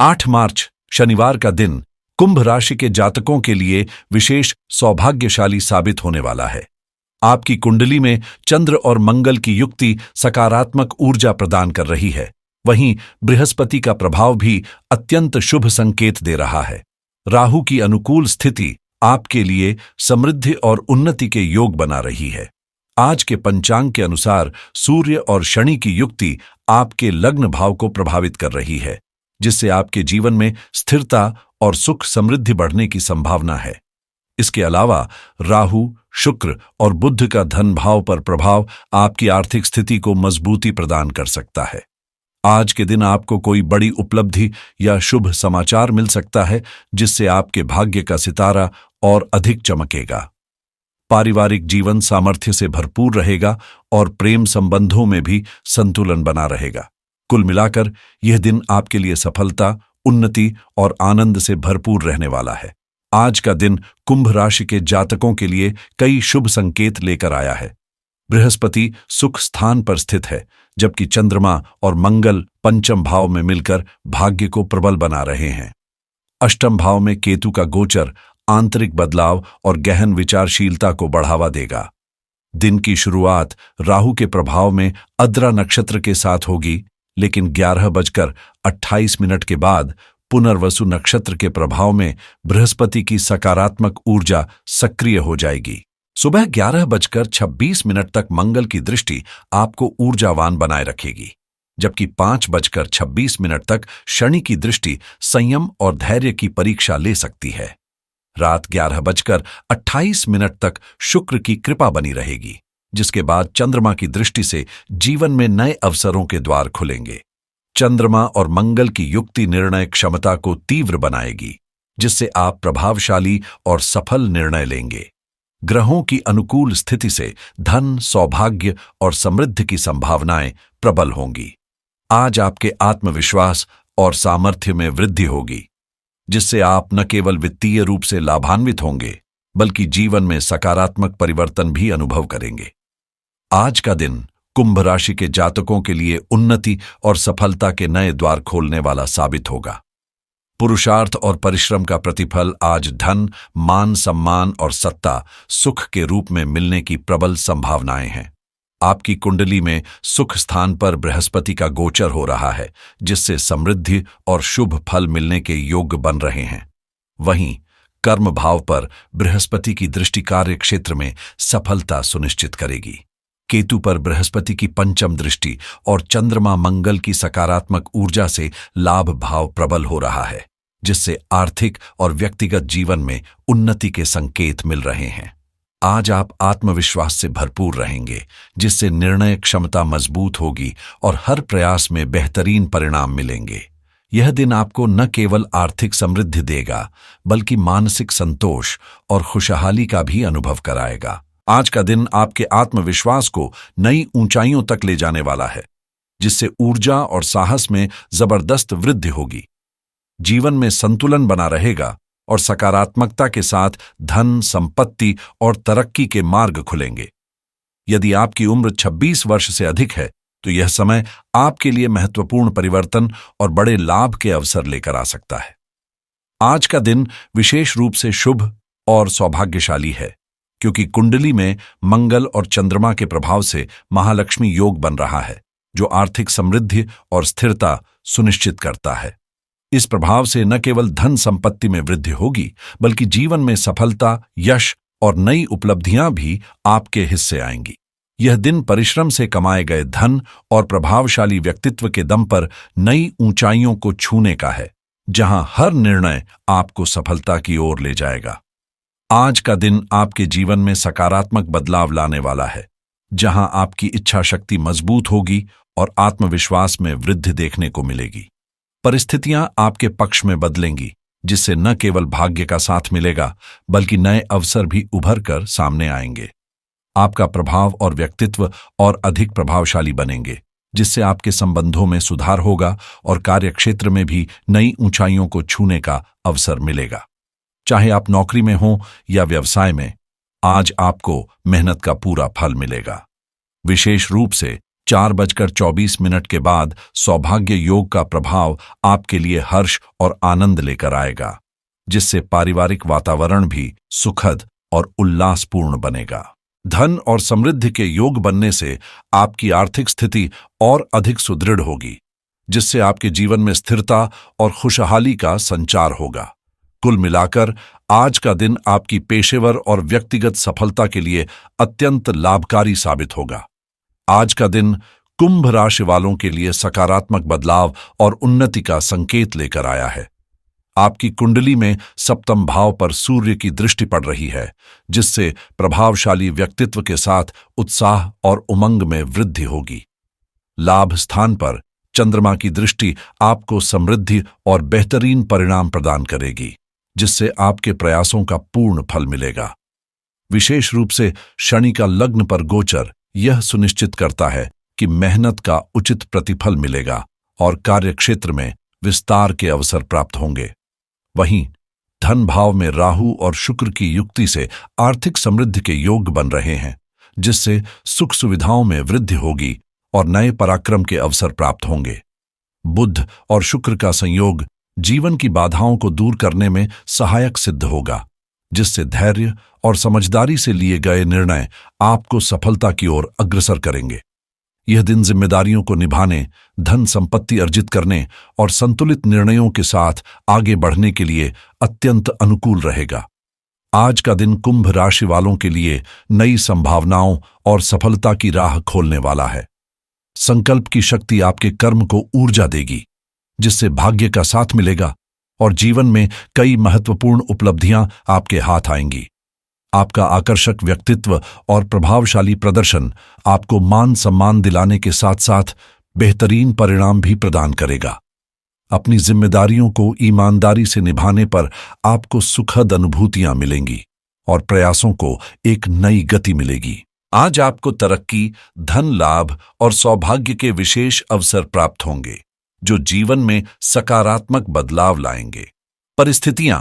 8 मार्च शनिवार का दिन कुंभ राशि के जातकों के लिए विशेष सौभाग्यशाली साबित होने वाला है। आपकी कुंडली में चंद्र और मंगल की युक्ति सकारात्मक ऊर्जा प्रदान कर रही है। वहीं बृहस्पति का प्रभाव भी अत्यंत शुभ संकेत दे रहा है। राहु की अनुकूल स्थिति आपके लिए समृद्धि और उन्नति के योग बना रही है। आज के पंचांग के अनुसार सूर्य और शनि की युक्ति आपके लग्न भाव को प्रभावित कर रही है, जिससे आपके जीवन में स्थिरता और सुख समृद्धि बढ़ने की संभावना है। इसके अलावा राहु, शुक्र और बुध का धन भाव पर प्रभाव आपकी आर्थिक स्थिति को मजबूती प्रदान कर सकता है। आज के दिन आपको कोई बड़ी उपलब्धि या शुभ समाचार मिल सकता है, जिससे आपके भाग्य का सितारा और अधिक चमकेगा। पारिवारिक जीवन सामर्थ्य से भरपूर रहेगा और प्रेम संबंधों में भी संतुलन बना रहेगा। कुल मिलाकर यह दिन आपके लिए सफलता, उन्नति और आनंद से भरपूर रहने वाला है। आज का दिन कुंभ राशि के जातकों के लिए कई शुभ संकेत लेकर आया है। बृहस्पति सुख स्थान पर स्थित है, जबकि चंद्रमा और मंगल पंचम भाव में मिलकर भाग्य को प्रबल बना रहे हैं। अष्टम भाव में केतु का गोचर आंतरिक बदलाव और गहन विचारशीलता को बढ़ावा देगा। दिन की शुरुआत राहु के प्रभाव में अद्रा नक्षत्र के साथ होगी, लेकिन 11:28 के बाद पुनर्वसु नक्षत्र के प्रभाव में बृहस्पति की सकारात्मक ऊर्जा सक्रिय हो जाएगी। सुबह 11:26 तक मंगल की दृष्टि आपको ऊर्जावान बनाए रखेगी, जबकि 5:26 तक शनि की दृष्टि संयम और धैर्य की परीक्षा ले सकती है। रात 11:28 तक शुक्र की कृपा बनी रहेगी, जिसके बाद चंद्रमा की दृष्टि से जीवन में नए अवसरों के द्वार खुलेंगे। चंद्रमा और मंगल की युक्ति निर्णय क्षमता को तीव्र बनाएगी, जिससे आप प्रभावशाली और सफल निर्णय लेंगे। ग्रहों की अनुकूल स्थिति से धन, सौभाग्य और समृद्धि की संभावनाएं प्रबल होंगी। आज आपके आत्मविश्वास और सामर्थ्य में वृद्धि होगी, जिससे आप न केवल वित्तीय रूप से लाभान्वित होंगे, बल्कि जीवन में सकारात्मक परिवर्तन भी अनुभव करेंगे। आज का दिन कुंभ राशि के जातकों के लिए उन्नति और सफलता के नए द्वार खोलने वाला साबित होगा। पुरुषार्थ और परिश्रम का प्रतिफल आज धन, मान सम्मान और सत्ता, सुख के रूप में मिलने की प्रबल संभावनाएं हैं। आपकी कुंडली में सुख स्थान पर बृहस्पति का गोचर हो रहा है, जिससे समृद्धि और शुभ फल मिलने के योग बन रहे हैं। वहीं कर्म भाव पर बृहस्पति की दृष्टि कार्य क्षेत्र में सफलता सुनिश्चित करेगी। केतु पर बृहस्पति की पंचम दृष्टि और चंद्रमा मंगल की सकारात्मक ऊर्जा से लाभ भाव प्रबल हो रहा है, जिससे आर्थिक और व्यक्तिगत जीवन में उन्नति के संकेत मिल रहे हैं। आज आप आत्मविश्वास से भरपूर रहेंगे, जिससे निर्णय क्षमता मजबूत होगी और हर प्रयास में बेहतरीन परिणाम मिलेंगे। यह दिन आपको न केवल आर्थिक समृद्धि देगा, बल्कि मानसिक संतोष और खुशहाली का भी अनुभव कराएगा। आज का दिन आपके आत्मविश्वास को नई ऊंचाइयों तक ले जाने वाला है, जिससे ऊर्जा और साहस में जबरदस्त वृद्धि होगी। जीवन में संतुलन बना रहेगा और सकारात्मकता के साथ धन, संपत्ति और तरक्की के मार्ग खुलेंगे। यदि आपकी उम्र 26 वर्ष से अधिक है, तो यह समय आपके लिए महत्वपूर्ण परिवर्तन और बड़े लाभ के अवसर लेकर आ सकता है। आज का दिन विशेष रूप से शुभ और सौभाग्यशाली है, क्योंकि कुंडली में मंगल और चंद्रमा के प्रभाव से महालक्ष्मी योग बन रहा है, जो आर्थिक समृद्धि और स्थिरता सुनिश्चित करता है। इस प्रभाव से न केवल धन संपत्ति में वृद्धि होगी, बल्कि जीवन में सफलता, यश और नई उपलब्धियां भी आपके हिस्से आएंगी। यह दिन परिश्रम से कमाए गए धन और प्रभावशाली व्यक्तित्व के दम पर नई ऊंचाइयों को छूने का है, जहां हर निर्णय आपको सफलता की ओर ले जाएगा। आज का दिन आपके जीवन में सकारात्मक बदलाव लाने वाला है, जहां आपकी इच्छा शक्ति मजबूत होगी और आत्मविश्वास में वृद्धि देखने को मिलेगी। परिस्थितियां आपके पक्ष में बदलेंगी, जिससे न केवल भाग्य का साथ मिलेगा, बल्कि नए अवसर भी उभर कर सामने आएंगे। आपका प्रभाव और व्यक्तित्व और अधिक प्रभावशाली बनेंगे, जिससे आपके संबंधों में सुधार होगा और कार्यक्षेत्र में भी नई ऊंचाइयों को छूने का अवसर मिलेगा। चाहे आप नौकरी में हो या व्यवसाय में, आज आपको मेहनत का पूरा फल मिलेगा। विशेष रूप से 4:24 के बाद सौभाग्य योग का प्रभाव आपके लिए हर्ष और आनंद लेकर आएगा, जिससे पारिवारिक वातावरण भी सुखद और उल्लासपूर्ण बनेगा। धन और समृद्धि के योग बनने से आपकी आर्थिक स्थिति और अधिक सुदृढ़ होगी, जिससे आपके जीवन में स्थिरता और खुशहाली का संचार होगा। कुल मिलाकर आज का दिन आपकी पेशेवर और व्यक्तिगत सफलता के लिए अत्यंत लाभकारी साबित होगा। आज का दिन कुंभ राशि वालों के लिए सकारात्मक बदलाव और उन्नति का संकेत लेकर आया है। आपकी कुंडली में सप्तम भाव पर सूर्य की दृष्टि पड़ रही है, जिससे प्रभावशाली व्यक्तित्व के साथ उत्साह और उमंग में वृद्धि होगी। लाभ स्थान पर चंद्रमा की दृष्टि आपको समृद्धि और बेहतरीन परिणाम प्रदान करेगी, जिससे आपके प्रयासों का पूर्ण फल मिलेगा। विशेष रूप से शनि का लग्न पर गोचर यह सुनिश्चित करता है कि मेहनत का उचित प्रतिफल मिलेगा और कार्यक्षेत्र में विस्तार के अवसर प्राप्त होंगे। वहीं धन भाव में राहु और शुक्र की युक्ति से आर्थिक समृद्धि के योग बन रहे हैं, जिससे सुख सुविधाओं में वृद्धि होगी और नए पराक्रम के अवसर प्राप्त होंगे। बुध और शुक्र का संयोग जीवन की बाधाओं को दूर करने में सहायक सिद्ध होगा, जिससे धैर्य और समझदारी से लिए गए निर्णय आपको सफलता की ओर अग्रसर करेंगे। यह दिन जिम्मेदारियों को निभाने, धन संपत्ति अर्जित करने और संतुलित निर्णयों के साथ आगे बढ़ने के लिए अत्यंत अनुकूल रहेगा। आज का दिन कुंभ राशि वालों के लिए नई संभावनाओं और सफलता की राह खोलने वाला है। संकल्प की शक्ति आपके कर्म को ऊर्जा देगी, जिससे भाग्य का साथ मिलेगा और जीवन में कई महत्वपूर्ण उपलब्धियां आपके हाथ आएंगी। आपका आकर्षक व्यक्तित्व और प्रभावशाली प्रदर्शन आपको मान सम्मान दिलाने के साथ साथ बेहतरीन परिणाम भी प्रदान करेगा। अपनी जिम्मेदारियों को ईमानदारी से निभाने पर आपको सुखद अनुभूतियां मिलेंगी और प्रयासों को एक नई गति मिलेगी। आज आपको तरक्की, धन लाभ और सौभाग्य के विशेष अवसर प्राप्त होंगे, जो जीवन में सकारात्मक बदलाव लाएंगे। परिस्थितियां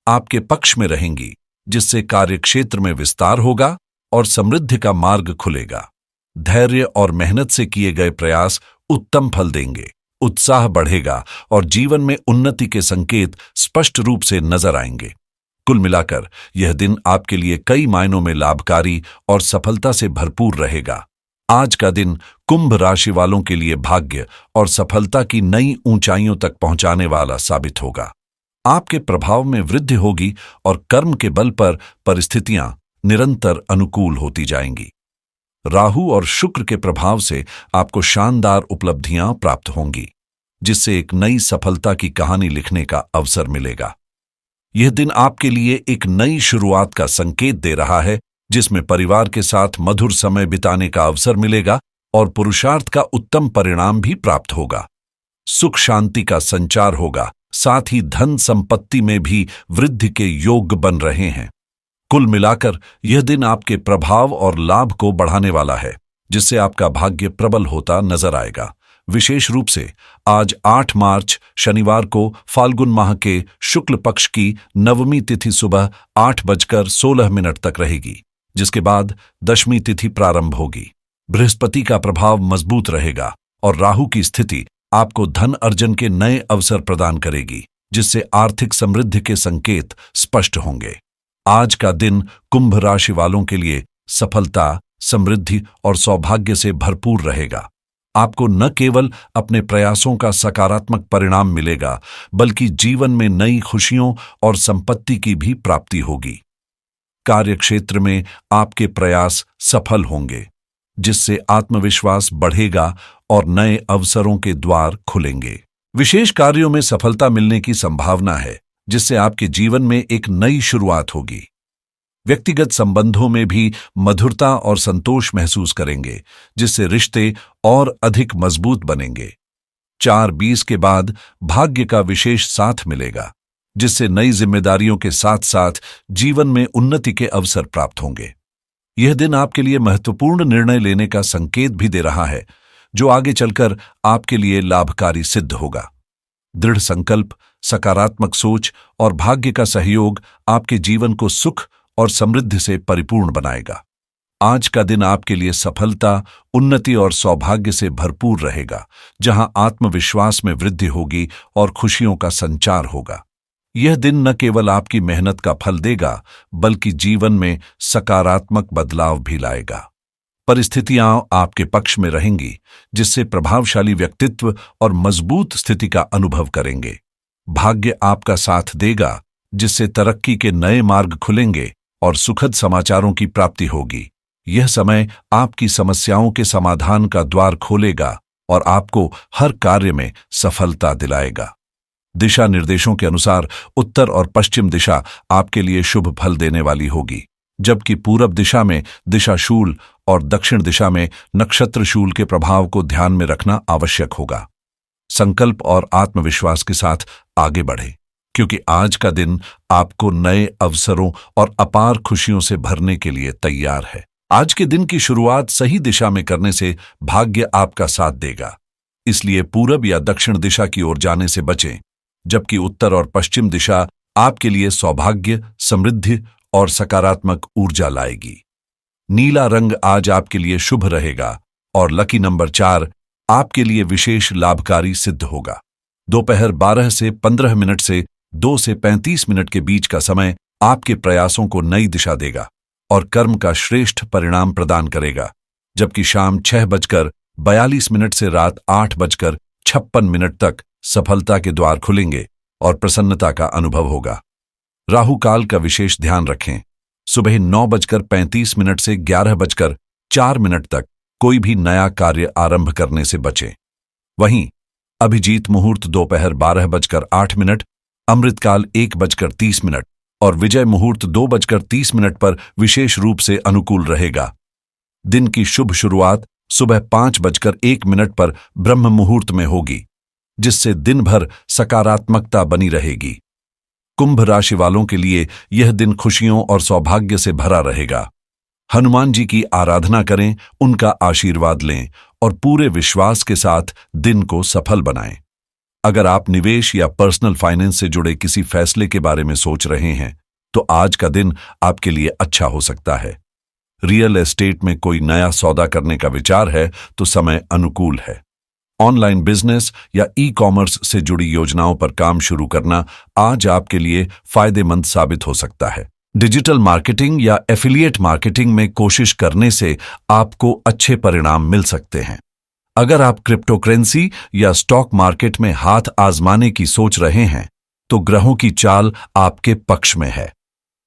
आपके पक्ष में रहेंगी, जिससे कार्यक्षेत्र में विस्तार होगा और समृद्धि का मार्ग खुलेगा। धैर्य और मेहनत से किए गए प्रयास उत्तम फल देंगे, उत्साह बढ़ेगा और जीवन में उन्नति के संकेत स्पष्ट रूप से नजर आएंगे। कुल मिलाकर यह दिन आपके लिए कई मायनों में लाभकारी और सफलता से भरपूर रहेगा। आज का दिन कुंभ राशि वालों के लिए भाग्य और सफलता की नई ऊंचाइयों तक पहुंचाने वाला साबित होगा। आपके प्रभाव में वृद्धि होगी और कर्म के बल पर परिस्थितियां निरंतर अनुकूल होती जाएंगी। राहु और शुक्र के प्रभाव से आपको शानदार उपलब्धियां प्राप्त होंगी, जिससे एक नई सफलता की कहानी लिखने का अवसर मिलेगा। यह दिन आपके लिए एक नई शुरुआत का संकेत दे रहा है, जिसमें परिवार के साथ मधुर समय बिताने का अवसर मिलेगा और पुरुषार्थ का उत्तम परिणाम भी प्राप्त होगा। सुख शांति का संचार होगा, साथ ही धन संपत्ति में भी वृद्धि के योग बन रहे हैं। कुल मिलाकर यह दिन आपके प्रभाव और लाभ को बढ़ाने वाला है, जिससे आपका भाग्य प्रबल होता नजर आएगा। विशेष रूप से आज 8 मार्च शनिवार को फाल्गुन माह के शुक्ल पक्ष की नवमी तिथि सुबह 8:16 तक रहेगी, जिसके बाद दशमी तिथि प्रारंभ होगी। बृहस्पति का प्रभाव मजबूत रहेगा और राहु की स्थिति आपको धन अर्जन के नए अवसर प्रदान करेगी, जिससे आर्थिक समृद्धि के संकेत स्पष्ट होंगे। आज का दिन कुंभ राशि वालों के लिए सफलता, समृद्धि और सौभाग्य से भरपूर रहेगा। आपको न केवल अपने प्रयासों का सकारात्मक परिणाम मिलेगा, बल्कि जीवन में नई खुशियों और संपत्ति की भी प्राप्ति होगी। कार्यक्षेत्र में आपके प्रयास सफल होंगे, जिससे आत्मविश्वास बढ़ेगा और नए अवसरों के द्वार खुलेंगे। विशेष कार्यों में सफलता मिलने की संभावना है, जिससे आपके जीवन में एक नई शुरुआत होगी। व्यक्तिगत संबंधों में भी मधुरता और संतोष महसूस करेंगे, जिससे रिश्ते और अधिक मजबूत बनेंगे। 4:20 के बाद भाग्य का विशेष साथ मिलेगा, जिससे नई जिम्मेदारियों के साथ साथ जीवन में उन्नति के अवसर प्राप्त होंगे। यह दिन आपके लिए महत्वपूर्ण निर्णय लेने का संकेत भी दे रहा है, जो आगे चलकर आपके लिए लाभकारी सिद्ध होगा। दृढ़ संकल्प, सकारात्मक सोच और भाग्य का सहयोग आपके जीवन को सुख और समृद्धि से परिपूर्ण बनाएगा। आज का दिन आपके लिए सफलता, उन्नति और सौभाग्य से भरपूर रहेगा, जहां आत्मविश्वास में वृद्धि होगी और खुशियों का संचार होगा। यह दिन न केवल आपकी मेहनत का फल देगा, बल्कि जीवन में सकारात्मक बदलाव भी लाएगा। परिस्थितियां आपके पक्ष में रहेंगी, जिससे प्रभावशाली व्यक्तित्व और मजबूत स्थिति का अनुभव करेंगे। भाग्य आपका साथ देगा, जिससे तरक्की के नए मार्ग खुलेंगे और सुखद समाचारों की प्राप्ति होगी। यह समय आपकी समस्याओं के समाधान का द्वार खोलेगा और आपको हर कार्य में सफलता दिलाएगा। दिशा निर्देशों के अनुसार उत्तर और पश्चिम दिशा आपके लिए शुभ फल देने वाली होगी, जबकि पूरब दिशा में दिशाशूल और दक्षिण दिशा में नक्षत्रशूल के प्रभाव को ध्यान में रखना आवश्यक होगा। संकल्प और आत्मविश्वास के साथ आगे बढ़ें, क्योंकि आज का दिन आपको नए अवसरों और अपार खुशियों से भरने के लिए तैयार है। आज के दिन की शुरुआत सही दिशा में करने से भाग्य आपका साथ देगा, इसलिए पूरब या दक्षिण दिशा की ओर जाने से बचें, जबकि उत्तर और पश्चिम दिशा आपके लिए सौभाग्य, समृद्धि और सकारात्मक ऊर्जा लाएगी। नीला रंग आज आपके लिए शुभ रहेगा और लकी नंबर 4 आपके लिए विशेष लाभकारी सिद्ध होगा। दोपहर 12 से 15 मिनट से 2 से 35 मिनट के बीच का समय आपके प्रयासों को नई दिशा देगा और कर्म का श्रेष्ठ परिणाम प्रदान करेगा, जबकि शाम 6:42 से रात 8:56 तक सफलता के द्वार खुलेंगे और प्रसन्नता का अनुभव होगा। राहु काल का विशेष ध्यान रखें। सुबह 9:35 से 11:04 तक कोई भी नया कार्य आरंभ करने से बचें। वहीं अभिजीत मुहूर्त दोपहर 12:08, अमृतकाल 1:30 और विजय मुहूर्त 2:30 पर विशेष रूप से अनुकूल रहेगा। दिन की शुभ शुरुआत सुबह 5:01 पर ब्रह्म मुहूर्त में होगी, जिससे दिन भर सकारात्मकता बनी रहेगी। कुंभ राशि वालों के लिए यह दिन खुशियों और सौभाग्य से भरा रहेगा। हनुमान जी की आराधना करें, उनका आशीर्वाद लें और पूरे विश्वास के साथ दिन को सफल बनाएं। अगर आप निवेश या पर्सनल फाइनेंस से जुड़े किसी फैसले के बारे में सोच रहे हैं, तो आज का दिन आपके लिए अच्छा हो सकता है। रियल एस्टेट में कोई नया सौदा करने का विचार है तो समय अनुकूल है। ऑनलाइन बिजनेस या ई-कॉमर्स से जुड़ी योजनाओं पर काम शुरू करना आज आपके लिए फायदेमंद साबित हो सकता है। डिजिटल मार्केटिंग या एफिलिएट मार्केटिंग में कोशिश करने से आपको अच्छे परिणाम मिल सकते हैं। अगर आप क्रिप्टोकरेंसी या स्टॉक मार्केट में हाथ आजमाने की सोच रहे हैं, तो ग्रहों की चाल आपके पक्ष में है।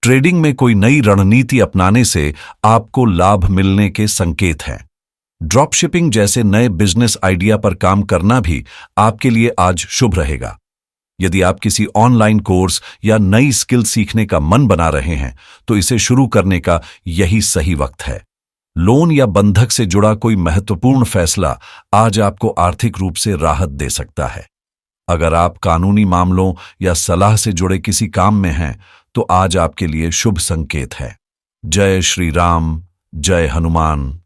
ट्रेडिंग में कोई नई रणनीति अपनाने से आपको लाभ मिलने के संकेत हैं। ड्रॉपशिपिंग जैसे नए बिजनेस आइडिया पर काम करना भी आपके लिए आज शुभ रहेगा। यदि आप किसी ऑनलाइन कोर्स या नई स्किल सीखने का मन बना रहे हैं, तो इसे शुरू करने का यही सही वक्त है। लोन या बंधक से जुड़ा कोई महत्वपूर्ण फैसला आज आपको आर्थिक रूप से राहत दे सकता है। अगर आप कानूनी मामलों या सलाह से जुड़े किसी काम में हैं, तो आज आपके लिए शुभ संकेत है। जय श्री राम, जय हनुमान।